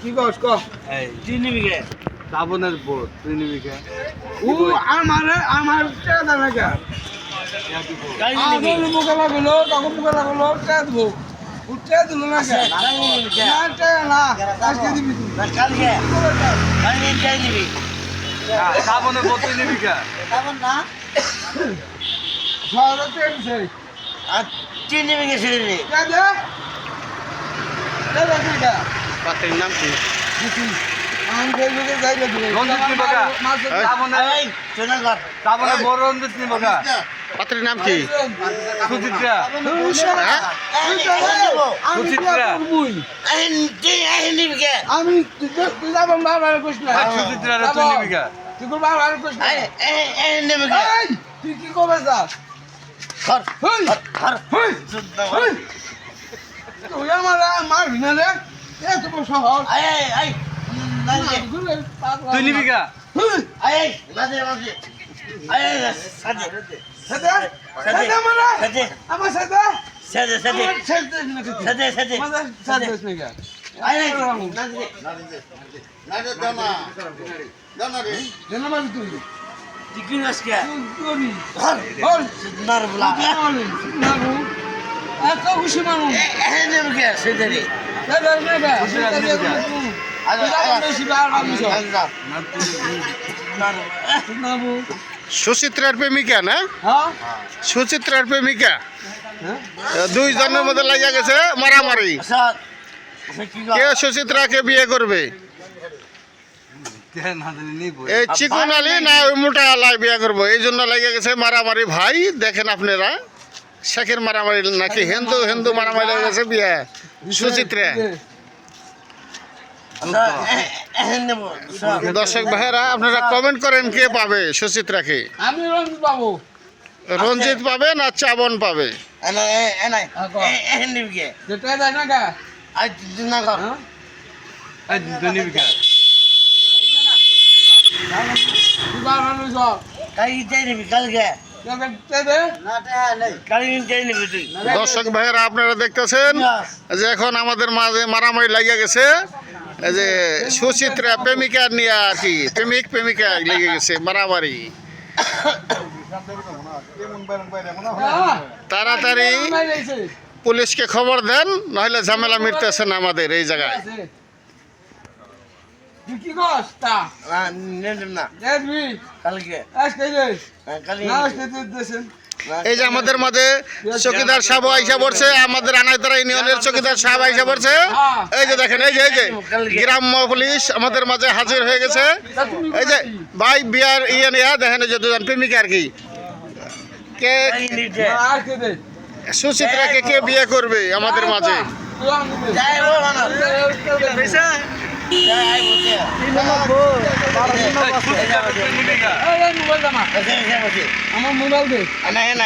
কি কস ক তিন বিঘে শ্রাবণের বোর 3 বিঘা ও আমার টাকা লাগা আগে মুখে লাগলো তখন মুখে লাগলো টাকা দেবো উঠে দিল না না আজকে দিবি কালকে চাই দিবি শ্রাবণের বোর 3 বিঘা না শহরে ট্রেন আর 3 বিঘে ছেড়ে দে পাত্রের নাম কি? পাত্রের নাম কি? সুচিত্রা আমি তুই কি করবে তুই আমার মারবি না রে তোমার শহর তুই নিবি গা আমার খুশি মানুষ সুচিত্রার প্রেমিকা না? সুচিত্রার প্রেমিকা দুইজনের মধ্যে লাগিয়া গেছে মারামারি। কে সুচিত্রাকে বিয়ে করবে? এই চিকন আলী না ওই মোটা আলাই বিয়ে করবো, এই জন্য লাগিয়ে গেছে মারামারি। ভাই দেখেন আপনারা, শেখের মারামারি নাকি হিন্দু হিন্দু মারামারি লেগে গেছে বিয়ে সুচিত্রা। দর্শক ভাইয়েরা আপনারা কমেন্ট করেন কে পাবে সুচিত্রাকে? আমি রঞ্জিত বাবু। রঞ্জিত পাবে না চাবন পাবে? দর্শক ভাইয়েরা আপনারা দেখতেছেন যে এখন আমাদের মাঝে মারামারি লাগিয়ে গেছে, যে সুচিত্রা প্রেমিকা নিয়ে আর কি, প্রেমিক প্রেমিকা লেগে গেছে মারামারি। তাড়াতাড়ি পুলিশকে খবর দেন, নইলে ঝামেলা মিটতেছে না আমাদের এই জায়গায়। এই যে আমাদের মাঝে চৌকিদার সাহেব আইসা পড়ছে, আমাদের আনাইতারা ইউনিয়নের চৌকিদার সাহেব আইসা পড়ছে। এই যে দেখেন, এই যে গ্রাম্য পুলিশ আমাদের মাঝে হাজির হয়ে গেছে। এই যে ভাই বিয়ার ইয়ে নিয়ে দেখেন, এই যে দুজন প্রেমিকা আর কি, কে সুচিত্রাকে কে বিয়ে করবে আমাদের মাঝে? আমার মোবাইল দে।